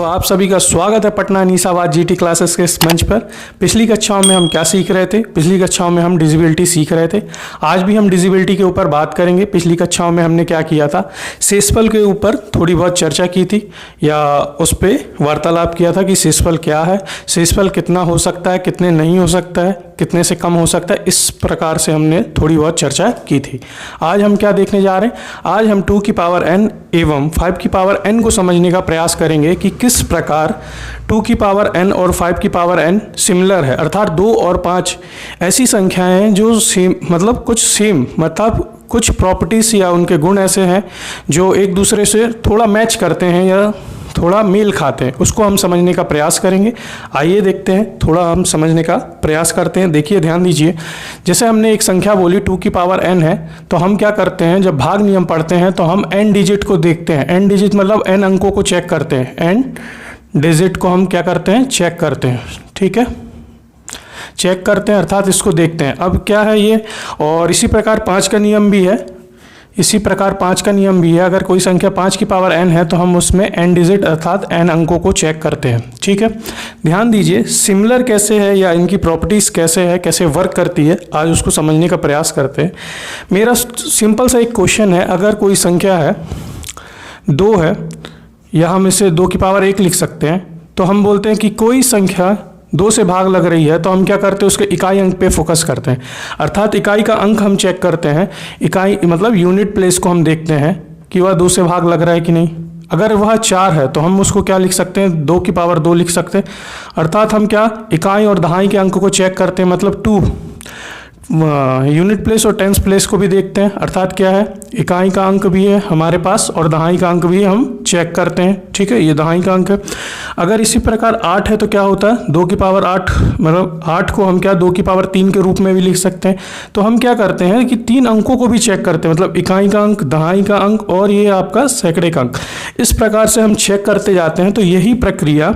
आप सभी का स्वागत है पटना निशावाद जीटी क्लासेस के इस मंच पर। पिछली कक्षाओं में हम क्या सीख रहे थे? पिछली कक्षाओं में हम डिजिबिलिटी सीख रहे थे। आज भी हम डिजिबिलिटी के ऊपर बात करेंगे। पिछली कक्षाओं में हमने क्या किया था? शेषफल के ऊपर थोड़ी बहुत चर्चा की थी या उस पर वार्तालाप किया था कि शेषफल क्या है, शेषफल कितना हो सकता है, कितने नहीं हो सकता है, कितने से कम हो सकता है। इस प्रकार से हमने थोड़ी बहुत चर्चा की थी। आज हम क्या देखने जा रहे हैं? आज हम 2 की पावर n एवं 5 की पावर n को समझने का प्रयास करेंगे कि किस प्रकार 2 की पावर n और 5 की पावर n सिमिलर है, अर्थात 2 और 5 ऐसी संख्याएं हैं जो सेम मतलब कुछ प्रॉपर्टीज या उनके गुण ऐसे हैं जो एक दूसरे से थोड़ा मैच करते हैं या थोड़ा मेल खाते हैं। उसको हम समझने का प्रयास करेंगे। आइए देखते हैं, थोड़ा हम समझने का प्रयास करते हैं। देखिए, ध्यान दीजिए, जैसे हमने एक संख्या बोली 2 की पावर n है, तो हम क्या करते हैं, जब भाग नियम पढ़ते हैं तो हम n डिजिट को देखते हैं। n डिजिट मतलब n अंकों को चेक करते हैं। n डिजिट को हम क्या करते हैं? चेक करते हैं। ठीक है, चेक करते हैं अर्थात इसको देखते हैं। अब क्या है ये, और इसी प्रकार 5 का नियम भी है। इसी प्रकार 5 का नियम भी है। अगर कोई संख्या 5 की पावर n है तो हम उसमें n डिजिट अर्थात n अंकों को चेक करते हैं। ठीक है, ध्यान दीजिए, सिमिलर कैसे है या इनकी प्रॉपर्टीज कैसे है, कैसे वर्क करती है, आज उसको समझने का प्रयास करते हैं। मेरा सिंपल सा एक क्वेश्चन है, अगर कोई संख्या है 2 है या हम इसे 2 की पावर 1 लिख सकते हैं, तो हम बोलते हैं कि कोई संख्या 2 से भाग लग रही है तो हम क्या करते हैं? उसके इकाई अंक पे फोकस करते हैं, अर्थात इकाई का अंक हम चेक करते हैं। इकाई मतलब यूनिट प्लेस को हम देखते हैं कि वह 2 से भाग लग रहा है कि नहीं। अगर वह 4 है तो हम उसको क्या लिख सकते हैं? 2 की पावर 2 लिख सकते हैं। अर्थात हम क्या इकाई और दहाई के अंक को चेक करते हैं, मतलब 2 यूनिट प्लेस और टेंस प्लेस को भी देखते हैं। अर्थात क्या है, इकाई का अंक भी है हमारे पास और दहाई का अंक भी हम चेक करते हैं। ठीक है, ये दहाई का अंक है। अगर इसी प्रकार 8 है तो क्या होता है? 2 की पावर 8 मतलब 8 को हम क्या 2 की पावर 3 के रूप में भी लिख सकते हैं। तो हम क्या करते हैं कि 3 अंकों को भी चेक करते हैं, मतलब इकाई का अंक, दहाई का अंक और ये आपका सैकड़े का अंक। इस प्रकार से हम चेक करते जाते हैं। तो यही प्रक्रिया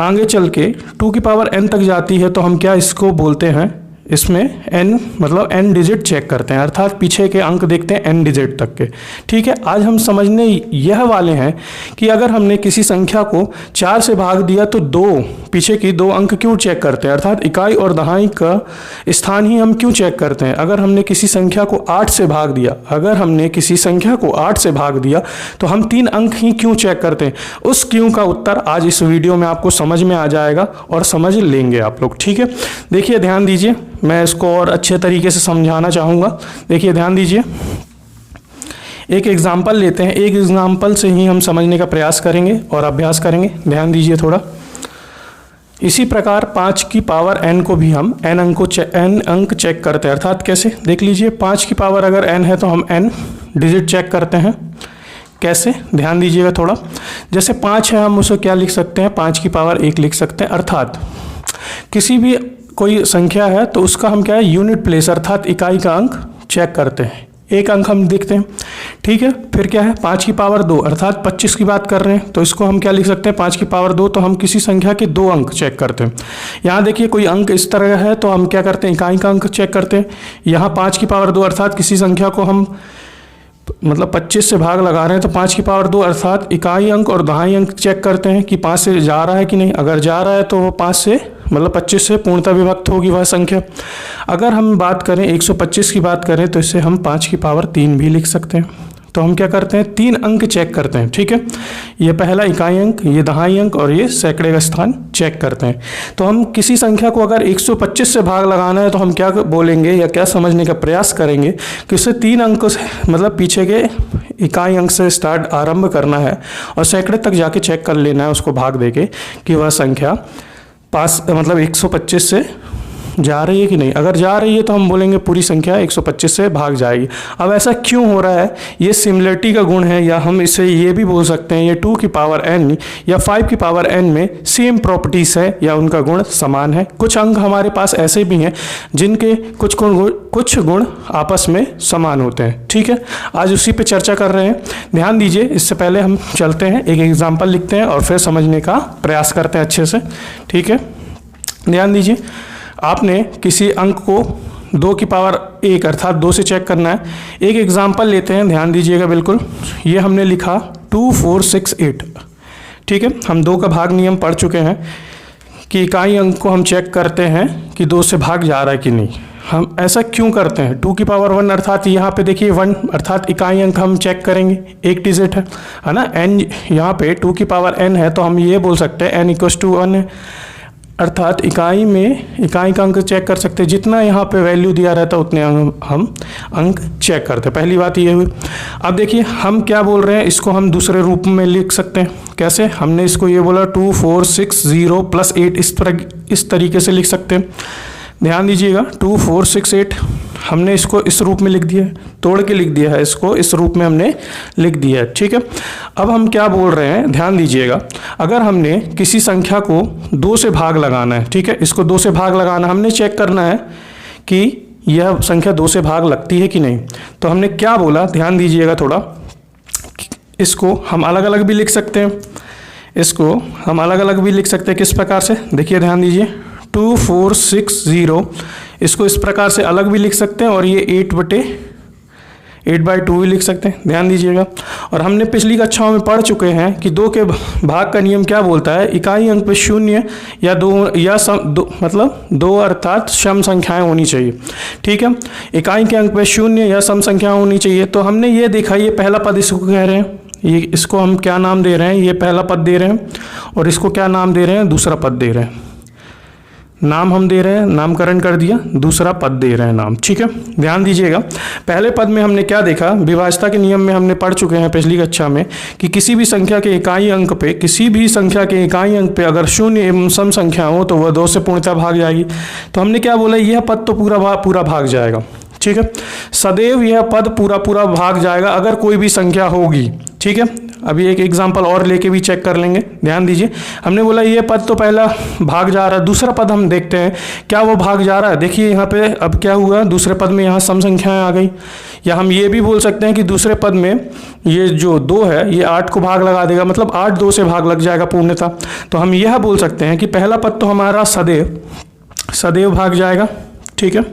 आगे चल के 2 की पावर n तक जाती है। तो हम क्या इसको बोलते हैं? इसमें n मतलब n डिजिट चेक करते हैं, अर्थात पीछे के अंक देखते हैं n डिजिट तक के। ठीक है, आज हम समझने यह वाले हैं कि अगर हमने किसी संख्या को 4 से भाग दिया तो पीछे की 2 अंक क्यों चेक करते हैं, अर्थात इकाई और दहाई का स्थान ही हम क्यों चेक करते हैं। अगर हमने किसी संख्या को 8 से भाग दिया तो हम 3 अंक ही क्यों चेक करते हैं। उस क्यों का उत्तर आज इस वीडियो में आपको समझ में आ जाएगा और समझ लेंगे आप लोग। ठीक है, देखिए, ध्यान दीजिए, मैं इसको और अच्छे तरीके से समझाना चाहूँगा। देखिए, ध्यान दीजिए, एक एग्जाम्पल लेते हैं। एक एग्जाम्पल से ही हम समझने का प्रयास करेंगे और अभ्यास करेंगे। ध्यान दीजिए थोड़ा। इसी प्रकार 5 की पावर n को भी हम n अंक चेक करते हैं, अर्थात कैसे? देख लीजिए, 5 की पावर अगर n है तो हम n डिजिट चेक करते हैं। कैसे? ध्यान दीजिएगा थोड़ा। जैसे 5 है, हम उसे क्या लिख सकते हैं? 5 की पावर 1 लिख सकते हैं। अर्थात किसी भी कोई संख्या है तो उसका हम क्या है? यूनिट प्लेस अर्थात इकाई का अंक चेक करते हैं। एक अंक हम देखते हैं। ठीक है, फिर क्या है? 5 की पावर 2 अर्थात 25 की बात कर रहे हैं तो इसको हम क्या लिख सकते हैं? 5 की पावर 2। तो हम किसी संख्या के 2 अंक चेक करते हैं। यहाँ देखिए, कोई अंक इस तरह है तो हम क्या करते हैं? इकाई का अंक चेक करते हैं। यहाँ 5 की पावर 2 अर्थात किसी संख्या को हम मतलब 25 से भाग लगा रहे हैं तो 5 की पावर 2 अर्थात इकाई अंक और दहाई अंक चेक करते हैं कि 5 से जा रहा है कि नहीं। अगर जा रहा है तो वो 5 से मतलब 25 से पूर्णतः विभक्त होगी वह संख्या। अगर हम बात करें 125 की बात करें तो इसे हम 5 की पावर 3 भी लिख सकते हैं। तो हम क्या करते हैं? 3 अंक चेक करते हैं। ठीक है, ये पहला इकाई अंक, ये दहाई अंक और ये सैकड़े का स्थान चेक करते हैं। तो हम किसी संख्या को अगर 125 से भाग लगाना है तो हम क्या बोलेंगे या क्या समझने का प्रयास करेंगे कि उसे 3 अंक मतलब पीछे के इकाई अंक से स्टार्ट आरंभ करना है और सैकड़े तक जाके चेक कर लेना है उसको भाग देके कि वह संख्या 125 से जा रही है कि नहीं। अगर जा रही है तो हम बोलेंगे पूरी संख्या 125 से भाग जाएगी। अब ऐसा क्यों हो रहा है? ये सिमिलरिटी का गुण है, या हम इसे ये भी बोल सकते हैं ये 2 की पावर n या 5 की पावर n में सेम प्रॉपर्टीज है या उनका गुण समान है। कुछ अंक हमारे पास ऐसे भी हैं जिनके कुछ गुण आपस में समान होते हैं। ठीक है, आज उसी पे चर्चा कर रहे हैं। ध्यान दीजिए, इससे पहले हम चलते हैं, एक एग्जाम्पल लिखते हैं और फिर समझने का प्रयास करते हैं अच्छे से। ठीक है, ध्यान दीजिए, आपने किसी अंक को 2 की पावर 1 अर्थात 2 से चेक करना है। एक एग्जाम्पल लेते हैं, ध्यान दीजिएगा बिल्कुल। ये हमने लिखा 2468। ठीक है, हम 2 का भाग नियम पढ़ चुके हैं कि इकाई अंक को हम चेक करते हैं कि 2 से भाग जा रहा है कि नहीं। हम ऐसा क्यों करते हैं? 2 की पावर 1 अर्थात यहाँ पे देखिए 1 अर्थात इकाई अंक हम चेक करेंगे, एक डिजिट है ना। n यहाँ पे 2 की पावर n है तो हम ये बोल सकते हैं n = 1 है, अर्थात इकाई का अंक चेक कर सकते हैं। जितना यहाँ पे वैल्यू दिया रहता है उतने हम अंक चेक करते हैं। पहली बात ये हुई। अब देखिए हम क्या बोल रहे हैं, इसको हम दूसरे रूप में लिख सकते हैं। कैसे? हमने इसको ये बोला 2 4 6 0 + 8 इस तरीके से लिख सकते हैं। ध्यान दीजिएगा 2 4 6 8 हमने इसको इस रूप में लिख दिया है, तोड़ के लिख दिया है, इसको इस रूप में हमने लिख दिया है। ठीक है, अब हम क्या बोल रहे हैं, ध्यान दीजिएगा। अगर हमने किसी संख्या को 2 से भाग लगाना है, ठीक है, इसको 2 से भाग लगाना, हमने चेक करना है कि यह संख्या 2 से भाग लगती है कि नहीं। तो हमने क्या बोला, ध्यान दीजिएगा थोड़ा। इसको हम अलग अलग भी लिख सकते हैं, इसको हम अलग अलग भी लिख सकते हैं। किस प्रकार से? देखिए ध्यान दीजिए 2 4 6 0 इसको इस प्रकार से अलग भी लिख सकते हैं और ये 8/2 भी लिख सकते हैं। ध्यान दीजिएगा। और हमने पिछली कक्षाओं में पढ़ चुके हैं कि 2 के भाग का नियम क्या बोलता है, इकाई अंक पे 0 या 2 या मतलब 2 अर्थात सम संख्याएं होनी चाहिए। ठीक है, इकाई के अंक पे 0 या सम संख्याएं होनी चाहिए। तो हमने ये देखा, ये पहला पद इसको कह रहे हैं, ये इसको हम क्या नाम दे रहे हैं, ये पहला पद दे रहे हैं, और इसको क्या नाम दे रहे हैं, दूसरा पद दे रहे हैं। नाम हम दे रहे हैं, नामकरण कर दिया, दूसरा पद दे रहे हैं नाम। ठीक है, ध्यान दीजिएगा। पहले पद में हमने क्या देखा, विभाज्यता के नियम में हमने पढ़ चुके हैं पिछली कक्षा में कि किसी भी संख्या के इकाई अंक पे अगर 0 एवं सम संख्या हो तो वह 2 से पूर्णतः भाग जाएगी। तो हमने क्या बोला, यह पद तो पूरा भाग जाएगा। ठीक है, सदैव यह पद पूरा भाग जाएगा अगर कोई भी संख्या होगी। ठीक है, अभी एक एग्जांपल और लेके भी चेक कर लेंगे। ध्यान दीजिए, हमने बोला ये पद तो पहला भाग जा रहा है, दूसरा पद हम देखते हैं क्या वो भाग जा रहा है। देखिए यहाँ पे अब क्या हुआ, दूसरे पद में यहाँ सम संख्याएं आ गई। या हम ये भी बोल सकते हैं कि दूसरे पद में ये जो 2 है ये 8 को भाग लगा देगा, मतलब 8 2 से भाग लग जाएगा पूर्णतः। तो हम यह बोल सकते हैं कि पहला पद तो हमारा सदैव भाग जाएगा। ठीक है,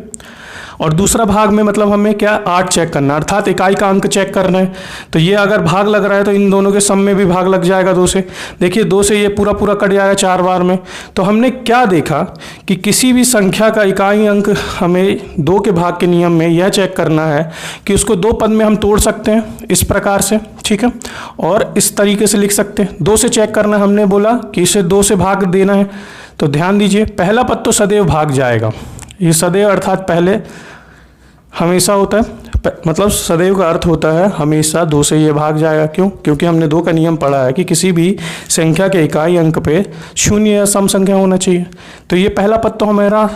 और दूसरा भाग में मतलब हमें क्या 8 चेक करना है, अर्थात इकाई का अंक चेक करना है। तो ये अगर भाग लग रहा है तो इन दोनों के सम में भी भाग लग जाएगा 2 से। देखिए 2 से ये पूरा कट जाएगा 4 बार में। तो हमने क्या देखा कि किसी भी संख्या का इकाई अंक हमें 2 के भाग के नियम में यह चेक करना है कि उसको 2 पद में हम तोड़ सकते हैं इस प्रकार से। ठीक है, और इस तरीके से लिख सकते हैं। 2 से चेक करना, हमने बोला कि इसे 2 से भाग देना है। तो ध्यान दीजिए, पहला पद तो सदैव भाग जाएगा। ये सदैव अर्थात पहले हमेशा होता है, मतलब सदैव का अर्थ होता है हमेशा 2 से ये भाग जाएगा। क्यों? क्योंकि हमने 2 का नियम पढ़ा है कि किसी भी संख्या के इकाई अंक पे 0 या सम संख्या होना चाहिए। तो ये पहला पद तो हमारा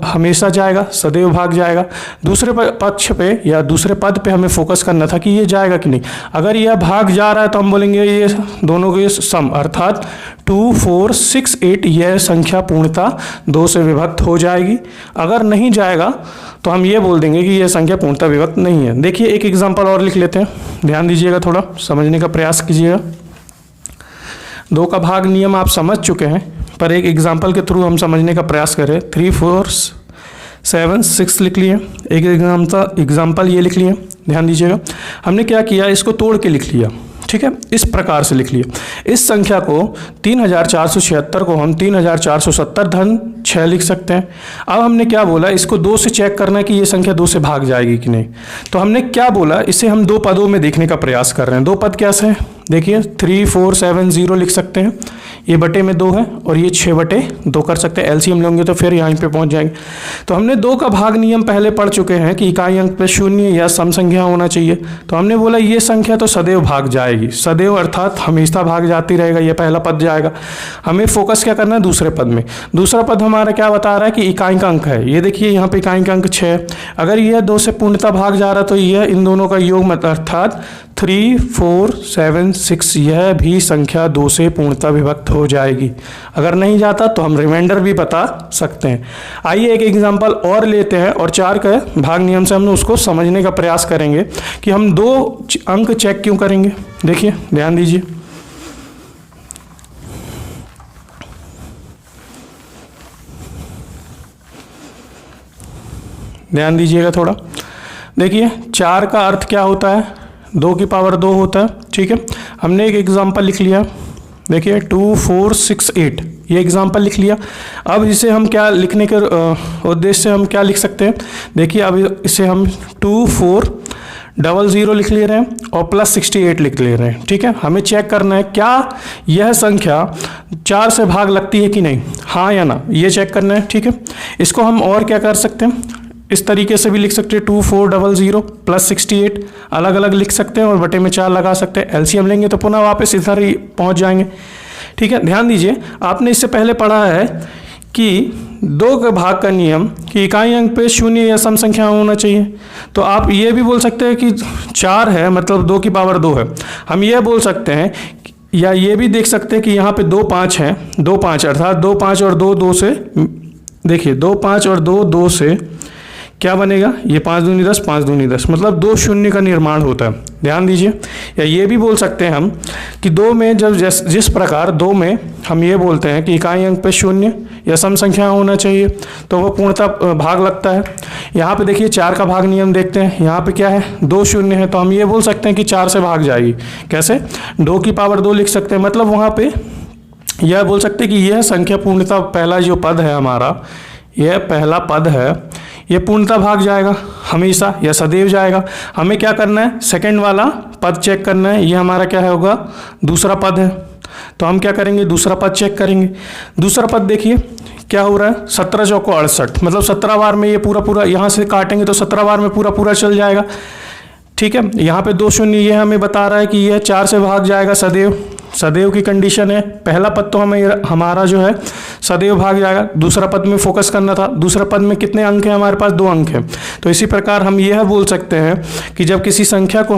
हमेशा जाएगा, सदैव भाग जाएगा। दूसरे पक्ष पे या दूसरे पद पे हमें फोकस करना था कि ये जाएगा कि नहीं। अगर यह भाग जा रहा है तो हम बोलेंगे ये दोनों के सम, अर्थात 2 4 6 8 यह संख्या पूर्णतः 2 से विभक्त हो जाएगी। अगर नहीं जाएगा तो हम ये बोल देंगे कि यह संख्या पूर्णतः विभक्त नहीं है। देखिए एक एग्जांपल और लिख लेते हैं, ध्यान दीजिएगा, थोड़ा समझने का प्रयास कीजिएगा। 2 का भाग नियम आप समझ चुके हैं, पर एक एग्जांपल के थ्रू हम समझने का प्रयास करें। 3 4 7 6 लिख लिए, एक एग्जांपल ये लिख लिए। ध्यान दीजिएगा, हमने क्या किया, इसको तोड़ के लिख लिया। ठीक है, इस प्रकार से लिख लिया। इस संख्या को 3476 को हम 3470-6 लिख सकते हैं। अब हमने क्या बोला, इसको 2 से चेक करना है कि ये संख्या 2 से भाग जाएगी कि नहीं। तो हमने क्या बोला, इसे हम 2 पदों में देखने का प्रयास कर रहे हैं। 2 पद कैसे हैं, देखिए 3 4 7 0 लिख सकते हैं। ये बटे में 2 है और ये 6/2 कर सकते हैं। एलसीएम लेंगे तो फिर यहाँ पे पहुँच जाएंगे। तो हमने 2 का भाग नियम पहले पढ़ चुके हैं कि इकाई अंक पे 0 या सम संख्या होना चाहिए। तो हमने बोला ये संख्या तो सदैव भाग जाएगी, सदैव अर्थात हमेशा भाग जाती रहेगा, ये पहला पद जाएगा। हमें फोकस क्या करना है, दूसरे पद में। दूसरा पद हमारा क्या बता रहा है कि इकाई का अंक है। ये देखिए यहाँ पे इकाई का अंक 6, अगर यह 2 से पूर्णतः भाग जा रहा तो यह इन दोनों का योग अर्थात 3 4 7 6 यह भी संख्या 2 से पूर्णतः विभक्त हो जाएगी। अगर नहीं जाता तो हम रिमाइंडर भी बता सकते हैं। आइए एक एग्जांपल और लेते हैं और 4 का भाग नियम से हम उसको समझने का प्रयास करेंगे कि हम 2 अंक चेक क्यों करेंगे। देखिए ध्यान दीजिए, ध्यान दीजिएगा थोड़ा। देखिए 4 का अर्थ क्या होता है, 2 की पावर 2 होता है। ठीक है, हमने एक एग्जांपल लिख लिया, देखिए 2468 ये एग्जाम्पल लिख लिया। अब इसे हम क्या लिखने के उद्देश्य से हम क्या लिख सकते हैं, देखिए अब इसे हम 2400 लिख ले रहे हैं और +68 लिख ले रहे हैं। ठीक है, हमें चेक करना है क्या यह संख्या 4 से भाग लगती है कि नहीं, हाँ या ना, ये चेक करना है। ठीक है, इसको हम और क्या कर सकते हैं, इस तरीके से भी लिख सकते हैं 2400 +68 अलग अलग लिख सकते हैं और बटे में 4 लगा सकते हैं। एलसीएम लेंगे तो पुनः वापस इधर ही पहुंच जाएंगे। ठीक है, ध्यान दीजिए आपने इससे पहले पढ़ा है कि 2 के भाग का नियम कि इकाई अंक पे शून्य या सम संख्या होना चाहिए। तो आप ये भी बोल सकते हैं कि 4 है मतलब 2 की पावर 2 है। हम ये बोल सकते हैं या ये भी देख सकते हैं कि यहाँ पे 2 5 है, 2 5 अर्थात 2 5 और 2 2 से, देखिए 2 5 और 2 2 से क्या बनेगा, ये 5 दूनी 10 5 दूनी 10 मतलब 2 शून्य का निर्माण होता है। ध्यान दीजिए, या ये भी बोल सकते हैं हम कि 2 में जब जिस प्रकार 2 में हम ये बोलते हैं कि इकाई अंक पे शून्य या सम संख्या होना चाहिए तो वो पूर्णतः भाग लगता है। यहाँ पे देखिए 4 का भाग नियम देखते हैं, यहाँ पे क्या है 2 शून्य है तो हम ये बोल सकते हैं कि 4 से भाग जाएगी। कैसे, 2 की पावर 2 लिख सकते हैं, मतलब वहाँ पे यह बोल सकते हैं कि यह संख्या पूर्णतः पहला जो पद है हमारा, यह पहला पद है, ये पूर्णतः भाग जाएगा हमेशा या सदैव जाएगा। हमें क्या करना है, सेकंड वाला पद चेक करना है, ये हमारा क्या है होगा दूसरा पद है। तो हम क्या करेंगे, दूसरा पद चेक करेंगे। दूसरा पद देखिए क्या हो रहा है, 17 चौको 68 मतलब 17 बार में ये पूरा यहाँ से काटेंगे तो 17 बार में पूरा चल जाएगा। ठीक है, यहाँ पे 2 शून्य ये हमें बता रहा है कि यह 4 से भाग जाएगा सदैव की कंडीशन है। पहला पद तो हमारा जो है सदैव भाग जाएगा। दूसरा पद में फोकस करना था, दूसरा पद में कितने अंक हैं हमारे पास, 2 अंक हैं। तो इसी प्रकार हम यह बोल सकते हैं कि जब किसी संख्या को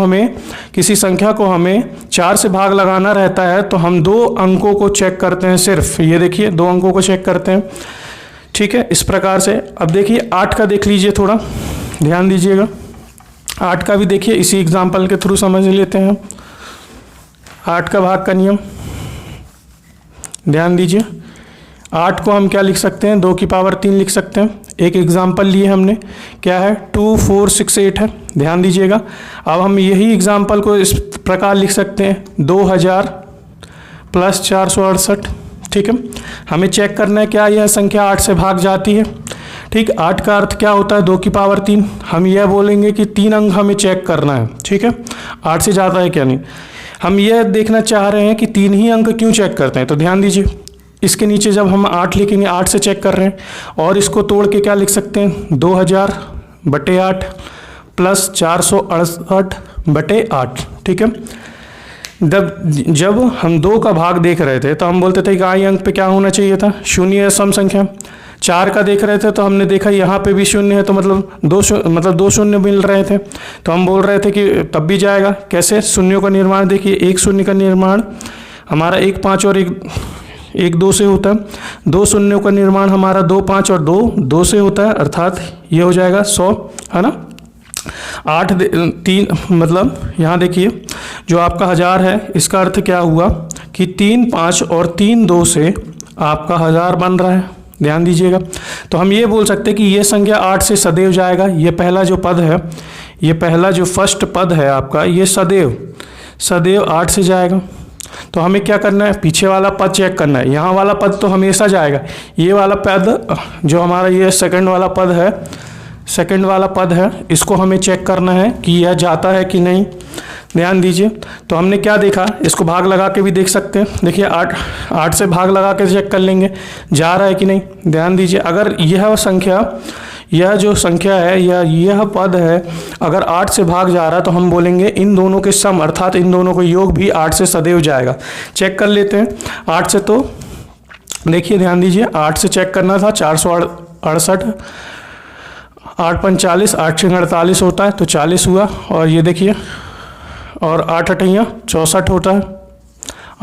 हमें 4 से भाग लगाना रहता है तो हम 2 अंकों को चेक करते हैं, सिर्फ ये देखिए 2 अंकों को चेक करते हैं। ठीक है, इस प्रकार से। अब देखिए 8 का देख लीजिए, थोड़ा ध्यान दीजिएगा। 8 का भी देखिए इसी एग्जाम्पल के थ्रू समझ लेते हैं। 8 का भाग का नियम ध्यान दीजिए। 8 को हम क्या लिख सकते हैं, 2 की पावर 3 लिख सकते हैं। एक एग्जाम्पल लिए हमने, क्या है 2468 है, ध्यान दीजिएगा। अब हम यही एग्जाम्पल को इस प्रकार लिख सकते हैं 2000 + 468। ठीक है, हमें चेक करना है क्या यह संख्या 8 से भाग जाती है। ठीक, 8 का अर्थ क्या होता है, 2 की पावर 3। हम यह बोलेंगे कि 3 अंक हमें चेक करना है। ठीक है, 8 से जाता है क्या नहीं। हम यह देखना चाह रहे हैं कि 3 ही अंक क्यों चेक करते हैं। तो ध्यान दीजिए, इसके नीचे जब हम 8 लिखेंगे, 8 से चेक कर रहे हैं और इसको तोड़ के क्या लिख सकते हैं, 2000/8 + 468/8। ठीक है, जब हम 2 का भाग देख रहे थे तो हम बोलते थे कि इकाई अंक पे क्या होना चाहिए था, शून्य या सम संख्या। 4 का देख रहे थे तो हमने देखा यहाँ पे भी शून्य है, तो मतलब 2 शून्य मिल रहे थे, तो हम बोल रहे थे कि तब भी जाएगा। कैसे, शून्यों का निर्माण देखिए, 1 शून्य का निर्माण हमारा 1 5 और 1 2 से होता है। 2 शून्यों का निर्माण हमारा 2 5 और 2 2 से होता है, अर्थात ये हो जाएगा 100, है ना। 8 3 मतलब यहाँ देखिए जो आपका 1000 है, इसका अर्थ क्या हुआ कि 3 5 और 3 2 से आपका 1000 बन रहा है। ध्यान दीजिएगा, तो हम ये बोल सकते हैं कि ये संख्या 8 से सदैव जाएगा। ये पहला जो पद है, ये पहला जो फर्स्ट पद है आपका, ये सदैव 8 से जाएगा। तो हमें क्या करना है, पीछे वाला पद चेक करना है। यहाँ वाला पद तो हमेशा जाएगा, ये वाला पद जो हमारा ये सेकंड वाला पद है, इसको हमें चेक करना है कि यह जाता है कि नहीं। ध्यान दीजिए, तो हमने क्या देखा, इसको भाग लगा के भी देख सकते हैं। देखिए 8 से भाग लगा के चेक कर लेंगे जा रहा है कि नहीं। ध्यान दीजिए, अगर यह जो संख्या है या यह पद है अगर 8 से भाग जा रहा है तो हम बोलेंगे इन दोनों के सम अर्थात इन दोनों का योग भी 8 से सदैव जाएगा। चेक कर लेते हैं 8 से, तो देखिए ध्यान दीजिए 8 से चेक करना था 468, 8 5 40, 8 6 48 होता है तो 40 हुआ, और ये देखिए और 8 8 64 होता है,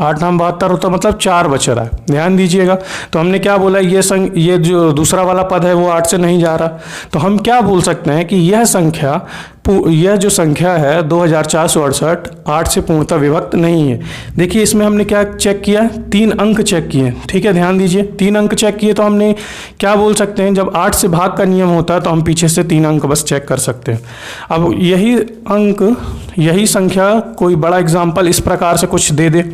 8 9 72 होता है, मतलब 4 बच रहा है। ध्यान दीजिएगा, तो हमने क्या बोला, ये जो दूसरा वाला पद है वो 8 से नहीं जा रहा, तो हम क्या बोल सकते हैं कि यह संख्या यह जो संख्या है 2468 8 से पूर्णतः विभक्त नहीं है। देखिए इसमें हमने क्या चेक किया, 3 अंक चेक किए, ठीक है, ध्यान दीजिए 3 अंक चेक किए तो हमने क्या बोल सकते हैं, जब 8 से भाग का नियम होता है तो हम पीछे से 3 अंक बस चेक कर सकते हैं। अब यही संख्या कोई बड़ा एग्जाम्पल इस प्रकार से कुछ दे दे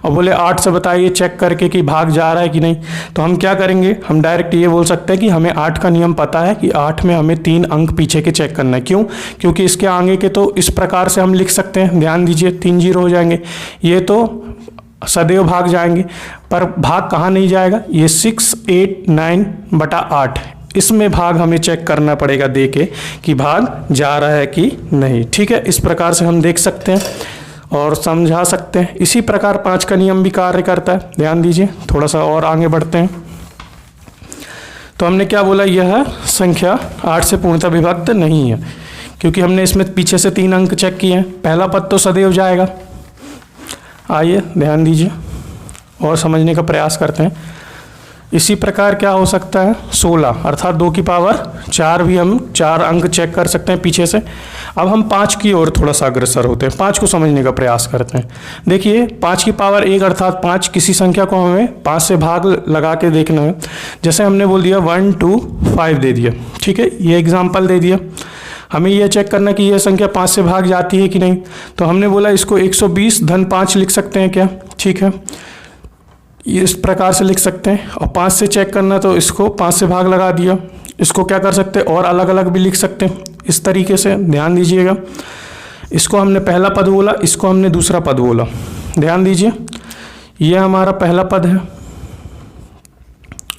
और बोले 8 से बताइए चेक करके कि भाग जा रहा है कि नहीं, तो हम क्या करेंगे, हम डायरेक्ट ये बोल सकते हैं कि हमें 8 का नियम पता है कि 8 में हमें 3 अंक पीछे के चेक करना है। क्यों? क्योंकि इसके आगे के तो इस प्रकार से हम लिख सकते हैं, ध्यान दीजिए 3 0 हो जाएंगे, ये तो सदैव भाग जाएंगे, पर भाग कहाँ नहीं जाएगा, ये 6 8 9/8 इसमें भाग हमें चेक करना पड़ेगा दे के कि भाग जा रहा है कि नहीं। ठीक है, इस प्रकार से हम देख सकते हैं और समझा सकते हैं। इसी प्रकार 5 का नियम भी कार्य करता है, ध्यान दीजिए, थोड़ा सा और आगे बढ़ते हैं। तो हमने क्या बोला, यह संख्या 8 से पूर्णतः विभक्त नहीं है, क्योंकि हमने इसमें पीछे से 3 अंक चेक किए हैं। पहला पद तो सदैव जाएगा। आइए ध्यान दीजिए और समझने का प्रयास करते हैं। इसी प्रकार क्या हो सकता है, 16 अर्थात 2 की पावर 4 भी हम 4 अंक चेक कर सकते हैं पीछे से। अब हम 5 की ओर थोड़ा सा अग्रसर होते हैं, 5 को समझने का प्रयास करते हैं। देखिए 5 की पावर 1 अर्थात 5, किसी संख्या को हमें 5 से भाग लगा के देखना है। जैसे हमने बोल दिया 1 2 5 दे दिया, ठीक है, ये एग्जाम्पल दे दिया। हमें यह चेक करना कि यह संख्या 5 से भाग जाती है कि नहीं, तो हमने बोला इसको 120 धन 5 लिख सकते हैं क्या, ठीक है, इस प्रकार से लिख सकते हैं। और 5 से चेक करना तो इसको 5 से भाग लगा दिया। इसको क्या कर सकते हैं, और अलग अलग भी लिख सकते हैं इस तरीके से, ध्यान दीजिएगा। इसको हमने पहला पद बोला, इसको हमने दूसरा पद बोला, ध्यान दीजिए। यह हमारा पहला पद है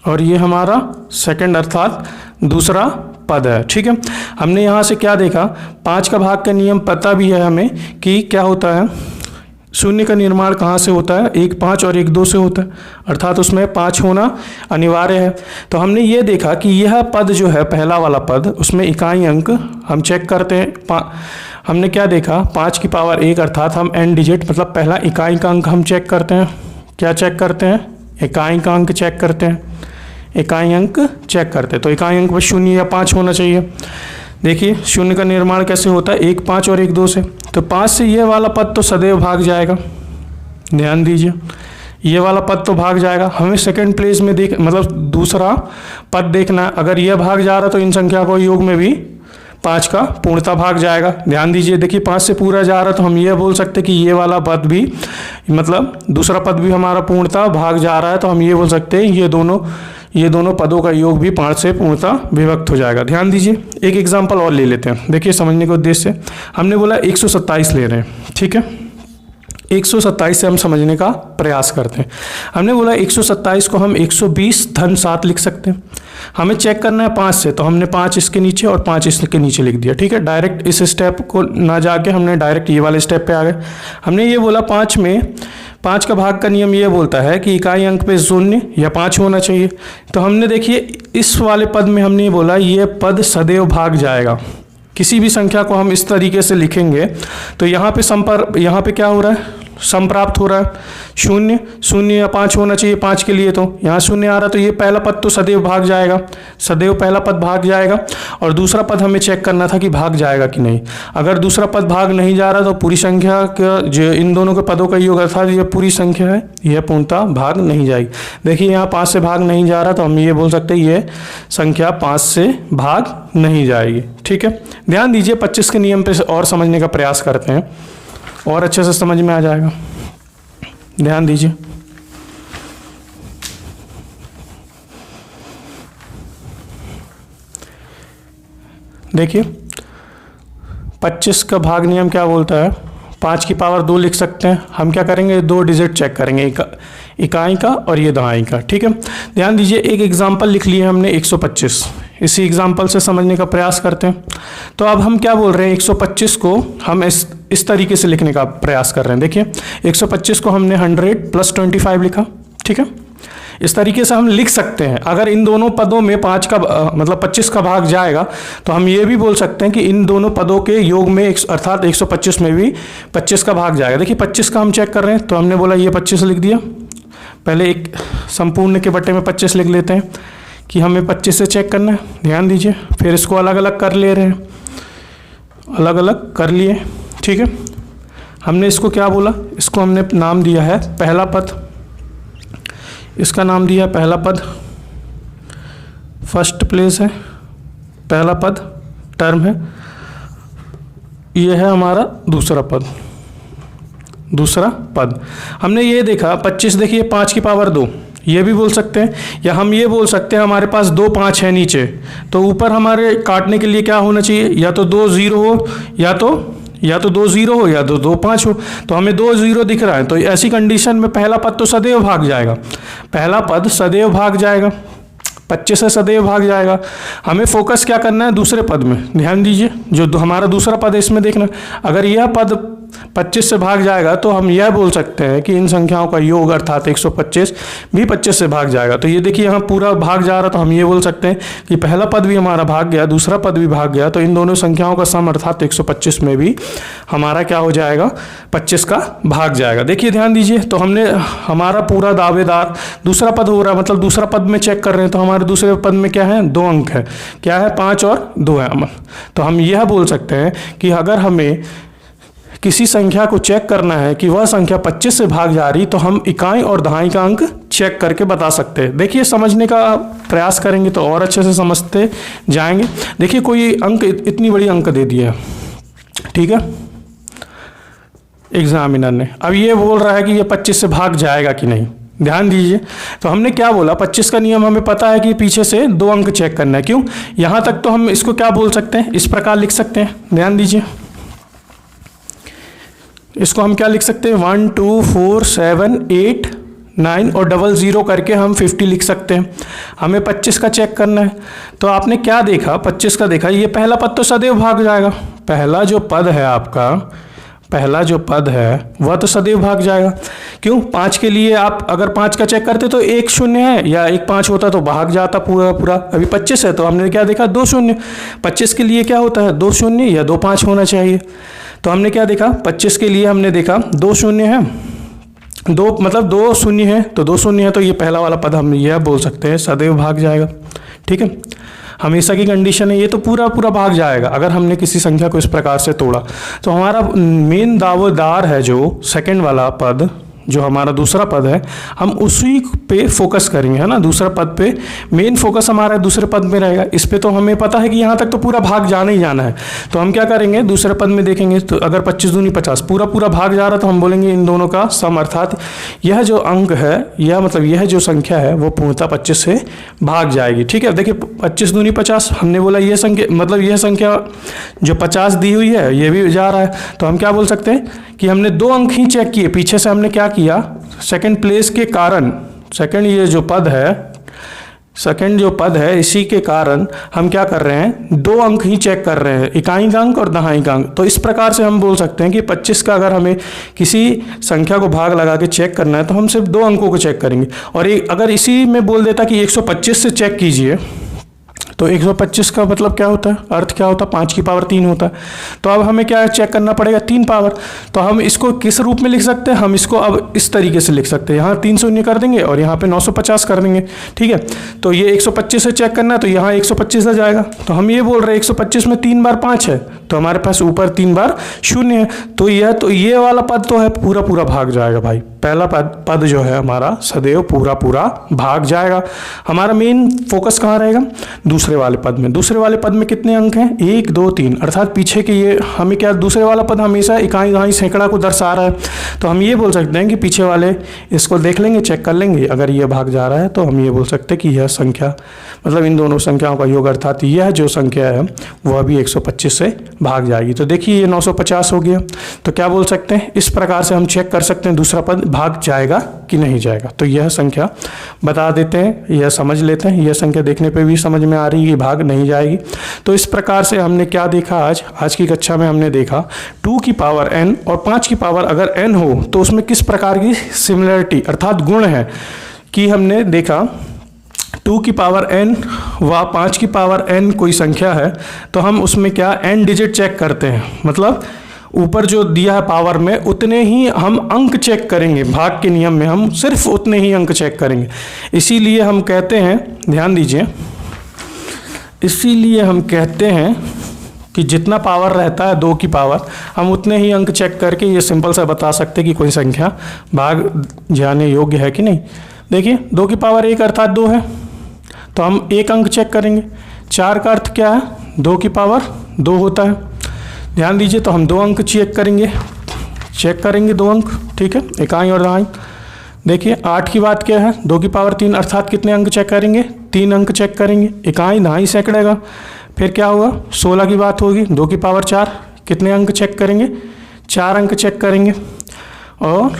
और ये हमारा सेकंड अर्थात दूसरा पद है, ठीक है। हमने यहाँ से क्या देखा, 5 का भाग का नियम पता भी है हमें कि क्या होता है, शून्य का निर्माण कहाँ से होता है, 1 5 और 1 2 से होता है, अर्थात उसमें 5 होना अनिवार्य है। तो हमने ये देखा कि यह पद जो है पहला वाला पद, उसमें इकाई अंक हम चेक करते हैं। हमने क्या देखा, 5 की पावर 1 अर्थात हम n डिजिट मतलब पहला इकाई का अंक हम चेक करते हैं। क्या चेक करते हैं, इकाई का अंक चेक करते हैं, इकाई अंक चेक करते हैं। तो इकाई अंक बस 0 या 5 होना चाहिए। देखिए शून्य का निर्माण कैसे होता है, 1 5 और 1 2 से। तो 5 से ये वाला पद तो सदैव भाग जाएगा, ध्यान दीजिए, ये वाला पद तो भाग जाएगा। हमें सेकंड प्लेस में मतलब दूसरा पद देखना है। अगर यह भाग जा रहा तो इन संख्या को योग में भी 5 का पूर्णतः भाग जाएगा। ध्यान दीजिए, देखिए 5 से पूरा जा रहा तो हम ये बोल सकते कि ये वाला पद भी मतलब दूसरा पद भी हमारा पूर्णतः भाग जा रहा है, तो हम ये बोल सकते हैं ये दोनों पदों का योग भी 5 से पूर्णतः विभक्त हो जाएगा। ध्यान दीजिए, एक एग्जाम्पल और ले लेते हैं, देखिए समझने के उद्देश्य से। हमने बोला 127 ले रहे हैं, ठीक है, 127 से हम समझने का प्रयास करते हैं। हमने बोला 127 को हम 120 धन 7 लिख सकते हैं। हमें चेक करना है 5 से, तो हमने 5 इसके नीचे और 5 इसके नीचे लिख दिया, ठीक है। डायरेक्ट इस स्टेप को ना जाके हमने डायरेक्ट ये वाले स्टेप पे आ गए। हमने ये बोला 5 का भाग का नियम ये बोलता है कि इकाई अंक पे 0 या 5 होना चाहिए। तो हमने देखिए इस वाले पद में हमने बोला ये पद सदैव भाग जाएगा। किसी भी संख्या को हम इस तरीके से लिखेंगे तो यहाँ पे क्या हो रहा है, संप्राप्त हो रहा है, 0 0 या 5 होना चाहिए 5 के लिए, तो यहाँ 0 आ रहा, तो ये पहला पद तो सदैव भाग जाएगा, सदैव पहला पद भाग जाएगा। और दूसरा पद हमें चेक करना था कि भाग जाएगा कि नहीं। अगर दूसरा पद भाग नहीं जा रहा तो पूरी संख्या का जो इन दोनों के पदों का योग अर्थात ये पूरी संख्या है, यह पूर्णतः भाग नहीं जाएगी। देखिए यहाँ 5 से भाग नहीं जा रहा, तो हम ये बोल सकते हैं ये संख्या 5 से भाग नहीं जाएगी, ठीक है। ध्यान दीजिए 25 के नियम पे और समझने का प्रयास करते हैं और अच्छे से समझ में आ जाएगा। ध्यान दीजिए, देखिए 25 का भाग नियम क्या बोलता है, 5 की पावर 2 लिख सकते हैं। हम क्या करेंगे, 2 डिजिट चेक करेंगे, इकाई का और ये दहाई का, ठीक है। ध्यान दीजिए एक एग्जाम्पल लिख लिए हमने 125, इसी एग्जाम्पल से समझने का प्रयास करते हैं। तो अब हम क्या बोल रहे हैं, 125 को हम इस तरीके से लिखने का प्रयास कर रहे हैं। देखिए 125 को हमने 100 + 25 लिखा, ठीक है। इस तरीके से हम लिख सकते हैं। अगर इन दोनों पदों में 5 का मतलब 25 का भाग जाएगा तो हम ये भी बोल सकते हैं कि इन दोनों पदों के योग में अर्थात 125 में भी 25 का भाग जाएगा। देखिए 25 का हम चेक कर रहे हैं, तो हमने बोला ये 25 लिख दिया। पहले एक संपूर्ण के बट्टे में 25 लिख लेते हैं कि हमें 25 से चेक करना है। ध्यान दीजिए, फिर इसको अलग अलग कर ले रहे हैं अलग अलग कर लिए, ठीक है। हमने इसको क्या बोला, इसको हमने नाम दिया है पहला पद, इसका नाम दिया है पहला पद, फर्स्ट प्लेस है, पहला पद टर्म है। ये है हमारा दूसरा पद, दूसरा पद। हमने ये देखा 25, देखिए 5 की पावर 2, ये भी बोल सकते हैं, या हम ये बोल सकते हैं हमारे पास 2 5 है नीचे, तो ऊपर हमारे काटने के लिए क्या होना चाहिए, या तो 2 0 हो, या तो 2 0 हो, या तो 2 5 हो। तो हमें 2 0 दिख रहा है, तो ऐसी कंडीशन में पहला पद तो सदैव भाग जाएगा, पहला पद सदैव भाग जाएगा, 25 से सदैव भाग जाएगा। हमें फोकस क्या करना है, दूसरे पद में ध्यान दीजिए, जो हमारा दूसरा पद है इसमें देखना, अगर यह पद 25 से भाग जाएगा तो हम यह बोल सकते हैं कि इन संख्याओं का योग अर्थात 125 भी 25 से भाग जाएगा। तो ये देखिए यहाँ पूरा भाग जा रहा, तो हम ये बोल सकते हैं कि पहला पद भी हमारा भाग गया, दूसरा पद भी भाग गया, तो इन दोनों संख्याओं का सम अर्थात 125 में भी हमारा क्या हो जाएगा, 25 का भाग जाएगा। देखिए ध्यान दीजिए, तो हमने हमारा पूरा दावेदार दूसरा पद हो रहा है, मतलब दूसरा पद में चेक कर रहे हैं, तो हमारे दूसरे पद में क्या है, 2 अंक है, क्या है 5 और 2 है। तो हम यह बोल सकते हैं कि अगर हमें किसी संख्या को चेक करना है कि वह संख्या 25 से भाग जा रही, तो हम इकाई और दहाई का अंक चेक करके बता सकते हैं। देखिए समझने का प्रयास करेंगे तो और अच्छे से समझते जाएंगे। देखिए कोई अंक इतनी बड़ी अंक दे दिया, ठीक है, एग्जामिनर ने, अब ये बोल रहा है कि ये 25 से भाग जाएगा कि नहीं। ध्यान दीजिए, तो हमने क्या बोला, 25 का नियम हमें पता है कि पीछे से 2 अंक चेक करना है, क्यों, यहाँ तक तो हम इसको क्या बोल सकते हैं, इस प्रकार लिख सकते हैं। ध्यान दीजिए, इसको हम क्या लिख सकते हैं, 1 2 4 7 8 9 और 00 करके हम 50 लिख सकते हैं। हमें 25 का चेक करना है, तो आपने क्या देखा, 25 का देखा, ये पहला पद तो सदैव भाग जाएगा, पहला जो पद है आपका, पहला जो पद है वह तो सदैव भाग जाएगा। क्यों, 5 के लिए आप अगर 5 का चेक करते तो 1 0 है या 1 5 होता तो भाग जाता पूरा पूरा। अभी 25 है तो हमने क्या देखा, 2 0, 25 के लिए क्या होता है, 2 0 या 2 5 होना चाहिए। तो हमने क्या देखा, 25 के लिए हमने देखा 2 0 है, 2 मतलब 2 0 है, तो 2 0 है, तो ये पहला वाला पद हम यह बोल सकते हैं सदैव भाग जाएगा, ठीक है, हमेशा की कंडीशन है, ये तो पूरा पूरा भाग जाएगा। अगर हमने किसी संख्या को इस प्रकार से तोड़ा, तो हमारा मेन दावेदार है जो सेकंड वाला पद, जो हमारा दूसरा पद है, हम उसी पे फोकस करेंगे, है ना, दूसरा पद पे मेन फोकस हमारा दूसरे पद में रहेगा। इस पे तो हमें पता है कि यहाँ तक तो पूरा भाग जाना ही जाना है, तो हम क्या करेंगे, दूसरे पद में देखेंगे, तो अगर 25 दूनी 50 पूरा पूरा भाग जा रहा, तो हम बोलेंगे इन दोनों का सम, अर्थात यह जो अंक है, यह मतलब यह जो संख्या है वो पूर्णतः 25 से भाग जाएगी, ठीक है। देखिए 25 दूनी 50, हमने बोला यह संख्या, मतलब यह संख्या जो 50 दी हुई है ये भी जा रहा है, तो हम क्या बोल सकते हैं कि हमने 2 अंक ही चेक किए, पीछे से हमने क्या किया, सेकंड प्लेस के कारण, सेकंड ये जो पद है, सेकंड जो पद है, इसी के कारण हम क्या कर रहे हैं, 2 अंक ही चेक कर रहे हैं, इकाई का अंक और दहाई का अंक। तो इस प्रकार से हम बोल सकते हैं कि 25 का अगर हमें किसी संख्या को भाग लगा के चेक करना है, तो हम सिर्फ 2 अंकों को चेक करेंगे। और अगर इसी में बोल देता कि 125 से चेक कीजिए, तो 125 का मतलब क्या होता है, अर्थ क्या होता है, 5 की पावर 3 होता है। तो अब हमें क्या चेक करना पड़ेगा, 3 पावर। तो हम इसको किस रूप में लिख सकते हैं, हम इसको अब इस तरीके से लिख सकते हैं, यहाँ 3 शून्य कर देंगे और यहाँ पे 950 कर देंगे, ठीक है। तो ये 125 से चेक करना है, तो यहाँ 125 आ जाएगा। तो हम ये बोल रहे हैं 125 में 3 बार 5 है, तो हमारे पास ऊपर 3 बार 0 है, तो ये वाला पद तो है पूरा पूरा भाग जाएगा भाई। पहला पद जो है हमारा सदैव पूरा पूरा भाग जाएगा। हमारा मेन फोकस कहाँ रहेगा, दूसरे वाले पद में। दूसरे वाले पद में कितने अंक हैं, 1 2 3, अर्थात पीछे के ये हमें क्या, दूसरे वाला पद हमेशा इकाई दहाई सैकड़ा को दर्शा रहा है, तो हम ये बोल सकते हैं कि पीछे वाले इसको देख लेंगे, चेक कर लेंगे, अगर ये भाग जा रहा है तो हम ये बोल सकते हैं कि यह संख्या, मतलब इन दोनों संख्याओं का योग अर्थात यह जो संख्या है वह भी 125 से भाग जाएगी। तो देखिए ये 950 हो गया। तो क्या बोल सकते हैं, इस प्रकार से हम चेक कर सकते हैं दूसरा पद भाग जाएगा कि नहीं जाएगा। तो यह संख्या बता देते हैं, यह समझ लेते हैं, यह संख्या देखने पे भी समझ में आ रही है कि भाग नहीं जाएगी। तो इस प्रकार से हमने क्या देखा, आज की कक्षा में हमने देखा 2 की पावर n और 5 की पावर अगर n हो तो उसमें किस प्रकार की सिमिलरिटी अर्थात गुण है, कि हमने देखा 2 की पावर n व 5 की पावर n कोई संख्या है, तो हम उसमें क्या n डिजिट चेक करते हैं, मतलब ऊपर जो दिया है पावर में उतने ही हम अंक चेक करेंगे, भाग के नियम में हम सिर्फ उतने ही अंक चेक करेंगे। इसीलिए हम कहते हैं, ध्यान दीजिए, इसीलिए हम कहते हैं कि जितना पावर रहता है 2 की पावर, हम उतने ही अंक चेक करके ये सिंपल सा बता सकते हैं कि कोई संख्या भाग जाने योग्य है कि नहीं। देखिए 2 की पावर 1 अर्थात 2 है, तो हम 1 अंक चेक करेंगे। 4 का अर्थ क्या है, 2 की पावर 2 होता है। ध्यान दीजिए, तो हम 2 अंक चेक करेंगे 2 अंक, ठीक है, इकाई और दहाई। देखिए 8 की बात क्या है, 2 की पावर 3 अर्थात कितने अंक चेक करेंगे, 3 अंक चेक करेंगे, इकाई दहाई सैकड़ेगा। फिर क्या होगा, 16 की बात होगी, 2 की पावर 4, कितने अंक चेक करेंगे, 4 अंक चेक करेंगे। और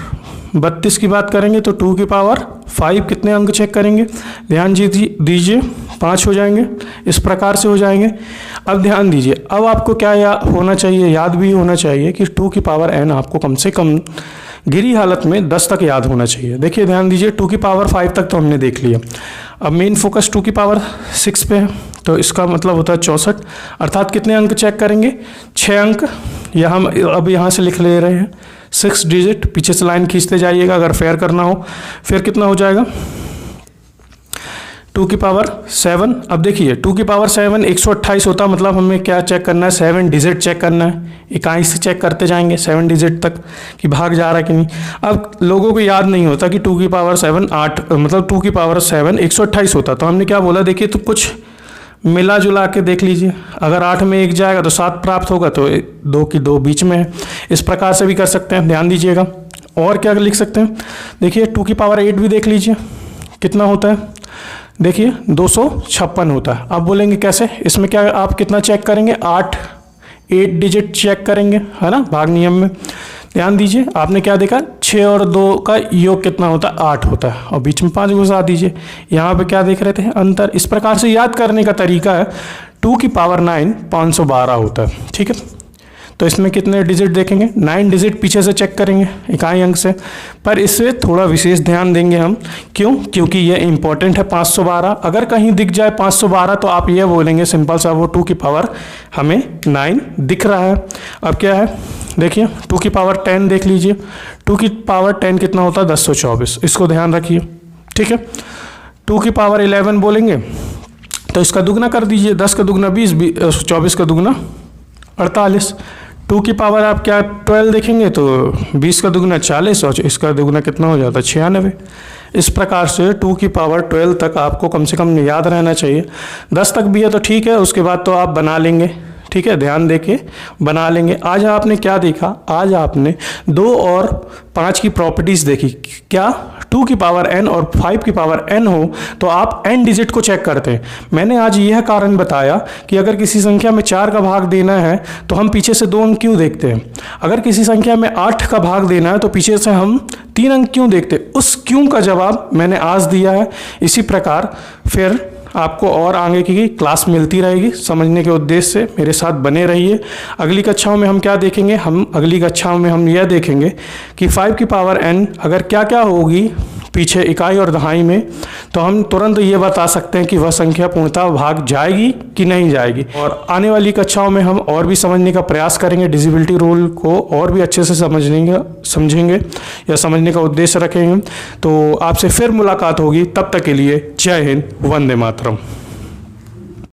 32 की बात करेंगे तो 2 की पावर 5 कितने अंक चेक करेंगे, ध्यान दीजिए 5 हो जाएंगे, इस प्रकार से हो जाएंगे। अब ध्यान दीजिए, अब आपको क्या होना चाहिए, याद भी होना चाहिए कि 2 की पावर n आपको कम से कम गिरी हालत में 10 तक याद होना चाहिए। देखिए ध्यान दीजिए, 2 की पावर 5 तक तो हमने देख लिया। अब मेन फोकस 2 की पावर 6 पे है, तो इसका मतलब होता है 64, अर्थात कितने अंक चेक करेंगे, 6 अंक। या हम अब यहाँ से लिख ले रहे हैं 6 डिजिट, पीछे से लाइन खींचते जाइएगा अगर फेयर करना हो। फिर कितना हो जाएगा, 2 की पावर 7। अब देखिए 2 की पावर 7 128 होता, मतलब हमें क्या चेक करना है, 7 डिजिट चेक करना है। इकाई से चेक करते जाएंगे 7 डिजिट तक कि भाग जा रहा है कि नहीं। अब लोगों को याद नहीं होता कि 2 की पावर 7 8, मतलब 2 की पावर 7 128 होता, तो हमने क्या बोला, देखिए तो कुछ मिला जुला के देख लीजिए। अगर 8 में 1 जाएगा तो 7 प्राप्त होगा, तो 2 की 2 बीच में है। इस प्रकार से भी कर सकते हैं, ध्यान दीजिएगा। और क्या लिख सकते हैं, देखिए 2 की पावर 8 भी देख लीजिए कितना होता है, देखिए 256 होता है। आप बोलेंगे कैसे, इसमें क्या आप कितना चेक करेंगे, 8 डिजिट चेक करेंगे, है ना, भाग नियम में। ध्यान दीजिए, आपने क्या देखा, 6 और 2 का योग कितना होता है, 8 होता है, और बीच में 5 घुसा दीजिए। यहाँ पे क्या देख रहे थे, अंतर। इस प्रकार से याद करने का तरीका है। 2 की पावर 9 512 होता है, ठीक है। तो इसमें कितने डिजिट देखेंगे, 9 डिजिट पीछे से चेक करेंगे इकाई अंक से। पर इससे थोड़ा विशेष ध्यान देंगे हम, क्यों, क्योंकि ये इंपॉर्टेंट है 512। अगर कहीं दिख जाए 512 तो आप ये बोलेंगे सिंपल सा, वो 2 की पावर हमें 9 दिख रहा है। अब क्या है, देखिए 2 की पावर 10 देख लीजिए, 2 की पावर 10 कितना होता है, 1024, इसको ध्यान रखिए, ठीक है। 2 की पावर 11 बोलेंगे तो इसका दुगना कर दीजिए, 10 का दुगना 20, 24 का दुगना 48। 2 की पावर आप क्या 12 देखेंगे तो 20 का दुगना 40, और इसका दुगना कितना हो जाता है, 96। इस प्रकार से 2 की पावर 12 तक आपको कम से कम याद रहना चाहिए। 10 तक भी है तो ठीक है, उसके बाद तो आप बना लेंगे, ठीक है, ध्यान देके बना लेंगे। आज आपने क्या देखा, आज आपने 2 और 5 की प्रॉपर्टीज देखी। क्या, 2 की पावर n और 5 की पावर n हो तो आप n डिजिट को चेक करते हैं। मैंने आज यह कारण बताया कि अगर किसी संख्या में 4 का भाग देना है तो हम पीछे से 2 अंक क्यों देखते हैं, अगर किसी संख्या में 8 का भाग देना है तो पीछे से हम 3 अंक क्यों देखते हैं। उस क्यों का जवाब मैंने आज दिया है। इसी प्रकार फिर आपको और आगे की क्लास मिलती रहेगी। समझने के उद्देश्य से मेरे साथ बने रहिए। अगली कक्षाओं में हम क्या देखेंगे, अगली कक्षाओं में हम यह देखेंगे कि 5 की पावर n अगर क्या क्या होगी पीछे इकाई और दहाई में, तो हम तुरंत ये बता सकते हैं कि वह संख्या पूर्णतः भाग जाएगी कि नहीं जाएगी। और आने वाली कक्षाओं में हम और भी समझने का प्रयास करेंगे, डिविजिबिलिटी रूल को और भी अच्छे से समझेंगे या समझने का उद्देश्य रखेंगे। तो आपसे फिर मुलाकात होगी, तब तक के लिए जय हिंद, वंदे मातरम।